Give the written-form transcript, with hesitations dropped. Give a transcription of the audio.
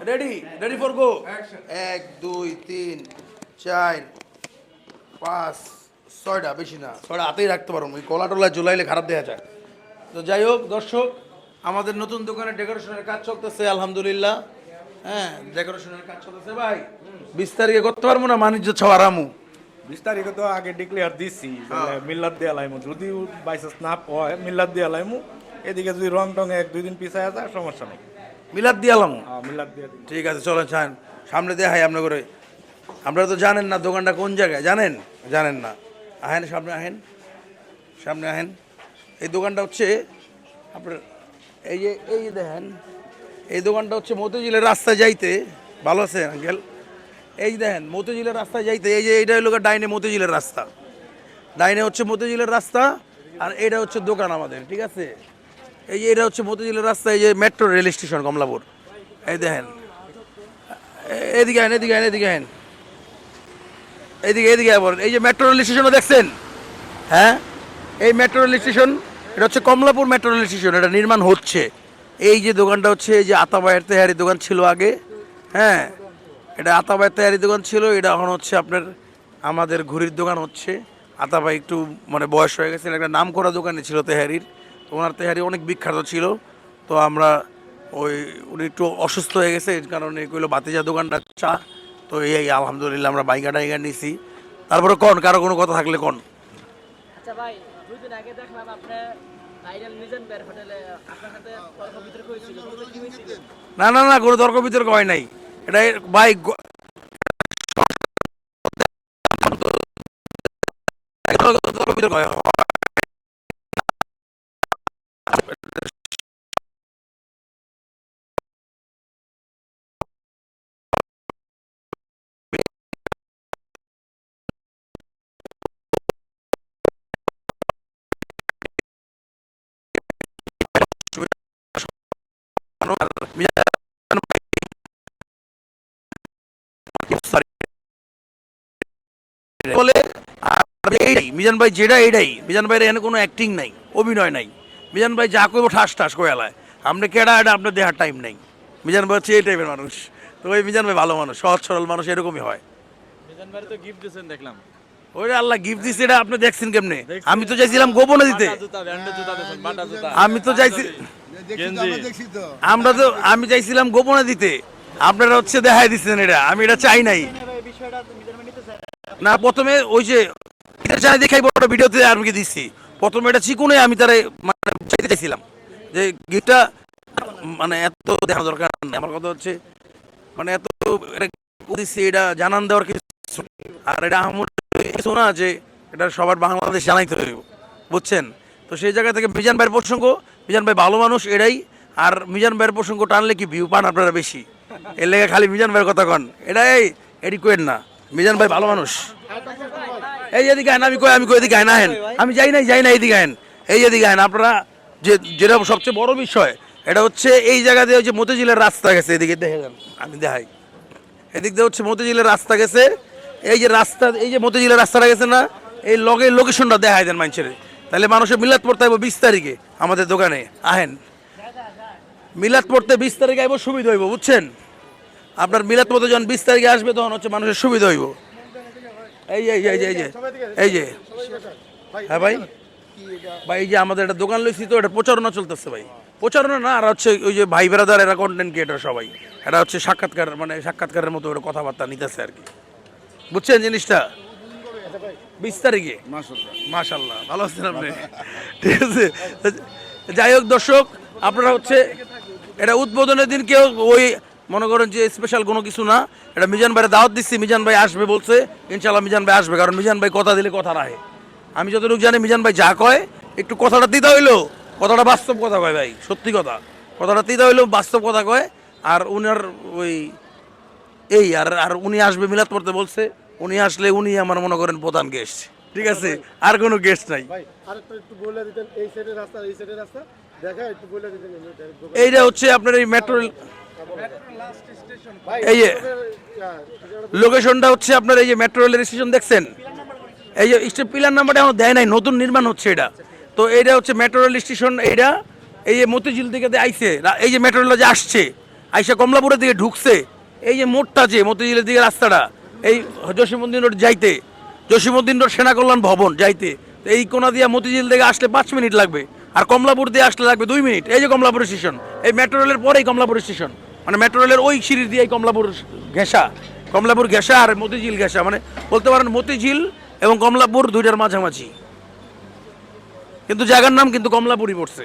Ready ready for গো 1 2 3 4 5 6টা, বেশি না, 6টা হাতেই রাখতে পারো, ওই কলা টলা ঝুলাইলে খারাপ দেখা যায়। তো যাই হোক দর্শক, আমাদের নতুন দোকানে ডেকোরেশনের কাজ চলতেছে আলহামদুলিল্লাহ। হ্যাঁ, ডেকোরেশনের কাজ চলতেছে ভাই। 20 তারিখে করতে পারবো না, বাণিজ্য ছাড়ামু। 20 তারিখে তো আগে ডিক্লেয়ার দিছি, মিল্লাত দিয়ে লাইমু, যদি বাইচান্স না হয় মিল্লাত দিয়ে লাইমু। এদিকে যদি রং টং 1-2 দিন পিছায় যায় সমস্যা নেই, মিলাদ দিয়ালাম। মিল্লাত দিয়ে দিই। ঠিক আছে, চলেন চান সামনে দিয়ে হাই আপনার করে। আপনারা তো জানেন না দোকানটা কোন জায়গায়, জানেন? জানেন না, আহেন সামনে, আহেন সামনে, আহেন। এই দোকানটা হচ্ছে আপনার এই যে দেখেন, এই দোকানটা হচ্ছে মতিঝিলের রাস্তায় যাইতে, ভালো আছে আঙ্কেল? এই দেখেন মতিঝিলের রাস্তায় যাইতে, এই যে এইটা হলো ডাইনে মতিঝিলের রাস্তা, ডাইনে হচ্ছে মতিঝিলের রাস্তা, আর এটা হচ্ছে দোকান আমাদের, ঠিক আছে? এই যে এটা হচ্ছে মতিঝিলের রাস্তা, এই যে মেট্রো রেল স্টেশন কমলাপুর। এই দেখেন, এদিকে আহেন, এদিকে আহেন, এদিকে আহেন, এদিকে আবার এই যে মেট্রো রেল স্টেশনও দেখছেন? হ্যাঁ, এই মেট্রো রেল স্টেশন, এটা হচ্ছে কমলাপুর মেট্রো রেল স্টেশন, এটা নির্মাণ হচ্ছে। এই যে দোকানটা হচ্ছে, এই যে আতাবায়ের তেহারি দোকান ছিল আগে, হ্যাঁ, এটা আতাবায়ের তেহারি দোকান ছিল, এটা এখন হচ্ছে আপনার আমাদের ঘুড়ির দোকান হচ্ছে। আতাবাই একটু মানে বয়স হয়ে গেছে, একটা নাম করা দোকানে ছিল তেহারির, তো ওনার তেহারি অনেক বিখ্যাত ছিল। তো আমরা ওই উনি একটু অসুস্থ হয়ে গেছে, এর কারণে কইলো বাতিজা দোকানটা চা। তো এই আলহামদুলিল্লাহ আমরা বাইকা টাইকা নিছি। তারপরে কোন কারো কোনো কথা থাকলে কোন। আচ্ছা ভাই, 2 দিন আগে দেখলাম আপনি ভাইরাল মিজান বের হোটেলে আপনার সাথে তর্ক বিতর্ক হয়েছিল, কি হয়েছিল? না না না, কোনো তর্ক বিতর্ক হয় নাই। এটা ভাই তর্ক বিতর্ক হয়। বলে এইটাই মিজান ভাই, যেটা এইটাই মিজান ভাইয়ের এখানে কোনো অ্যাক্টিং নাই, অভিনয় নাই। মিজান ভাই যা করবো ঠাস ঠাস করে এলায়, আপনি কেডা এটা আপনার দেখার টাইম নেই। মিজান ভাই হচ্ছে এই টাইপের মানুষ। তো ওই মিজান ভাই ভালো মানুষ, সহজ সরল মানুষ, এরকমই হয়। মিজান ভাই তো গিফট দিয়েছেন দেখলাম। ওই আল্লাহ গিফট দিচ্ছে, এটা আপনি দেখছেন কেমনে? আমি তো চাইছিলাম গোপনে দিতে, আমি তো চাইছি, আমরা তো আমি চাইছিলাম গোপনে দিতে, আপনারা হচ্ছে দেখাই দিচ্ছেন, এটা আমি এটা চাই নাই। না, প্রথমে ওই যে চাই দেখাই বড় ভিডিওতে আমি দিচ্ছি, প্রথমে এটা চিকুনে আমি তারা মানে চাইতে চাইছিলাম যে গিফটটা মানে এত দেখা দরকার নেই। আমার কথা হচ্ছে মানে এত দিচ্ছি, এটা জানান দেওয়ার কিছু, আর এটা আমার কিছু না যে এটা সবার বাংলাদেশ জানাইতে হইব, বুঝছেন? তো সেই জায়গা থেকে মিজান ভাইয়ের প্রসঙ্গ, মিজান ভাই ভালো মানুষ এটাই। আর মিজান ভাইয়ের প্রসঙ্গ টানলে কি ভিউ পান আপনারা বেশি, এর লেগে খালি মিজান ভাইয়ের কথা কন, এটাই এডি কোয়েন না। মিজান ভাই ভালো মানুষ। এই এদিকে আইন, আমি কই এদিকে আইন, আহেন, আমি যাই না, এদিকে আইন, এই এদিকে আইন। আপনারা যেটা সবচেয়ে বড় বিষয়, এটা হচ্ছে এই জায়গা দিয়ে হচ্ছে মতিঝিলের রাস্তা গেছে, এদিকে দেখে যান, আমি দেখাই, এদিক দিয়ে হচ্ছে মতিঝিলের রাস্তা গেছে। এই যে রাস্তা, এই যে মতিঝিলের রাস্তাটা গেছে না, এই লগের লোকেশনটা দেখাই দেন মানুষের, তাহলে মানুষের মিলাদ পড়তে আইব 20 তারিখে আমাদের দোকানে, আহেন মিলাদ পড়তে 20 তারিখে আইব, সুবিধা হইব, বুঝছেন? আপনার মিলাদ পড়তে যখন 20 তারিখে আসবে তখন হচ্ছে মানুষের সুবিধা হইব। এই যে এই যে হ্যাঁ ভাই, ভাই এই যে আমাদের একটা দোকান লইছি, তো এটা প্রচারণা চলতেছে ভাই, প্রচারণা না, আর হচ্ছে ওই যে ভাই বেড়াদার এরা কন্টেন্ট ক্রিয়েটর সবাই, এটা হচ্ছে সাক্ষাৎকার, মানে সাক্ষাৎকারের মতো ওরা কথাবার্তা নিতেছে আর কি, বুঝছেন জিনিসটা? 20 তারিখে মাশাআল্লাহ, ভালো আছেন আপনি? ঠিক আছে, যাই হোক দর্শক, আপনারা হচ্ছে এটা উদ্বোধনের দিন কেউ ওই মনে করেন যে স্পেশাল কোনো কিছু না, এটা মিজান ভাইয়ের দাওয়াত দিচ্ছি, মিজান ভাই আসবে বলছে, ইনশাল্লাহ মিজান ভাই আসবে, কারণ মিজান ভাই কথা দিলে কথা রাখে। আমি যতটুকু জানি মিজান ভাই যা কয় একটু কথাটা দিতে হইলো, কথাটা বাস্তব কথা কয় ভাই, সত্যি কথা, কথাটা দিতে হইলো বাস্তব কথা কয়। আর উনার ওই এই আর উনি আসবে মিলাদ পড়তে বলছে, উনি আসলে উনি আমার মনে করেন প্রধান গেস্ট, ঠিক আছে, আর কোনো গেস্ট নাই। এইটা হচ্ছে আপনার এই মেট্রো, এই যে লোকেশনটা হচ্ছে আপনার এই যে মেট্রো রেলের স্টেশন দেখছেন, এই যে পিলার নাম্বারটা এখন দেয় নাই, নতুন নির্মাণ হচ্ছে এটা। তো এটা হচ্ছে মেট্রো রেল স্টেশন, এইটা এই যে মতিঝিল থেকে আইছে, এই যে মেট্রো রেল যে আসছে, আইসা কমলাপুরের দিকে ঢুকছে, এই যে মোড়টা যে মতিঝিলের দিকে রাস্তাটা, এই জসীমউদ্দিন রোড যাইতে, জসীমউদ্দিন রোড সেনা কল্যাণ ভবন যাইতে, তো এই কোনা দিয়ে মতিঝিল থেকে আসলে 5 মিনিট লাগবে, আর কমলাপুর দিয়ে আসলে লাগবে 2 মিনিট। এই যে কমলাপুর স্টেশন, এই মেট্রো রেলের পরেই কমলাপুর স্টেশন, মানে মেট্রো রেলের ওই সিঁড়ি দিয়ে কমলাপুর ঘেঁষা আর মতিঝিল ঘেঁষা, মানে বলতে পারেন মতিঝিল এবং কমলাপুর দুইটার মাঝামাঝি, কিন্তু জায়গার নাম কিন্তু কমলাপুরই পড়ছে।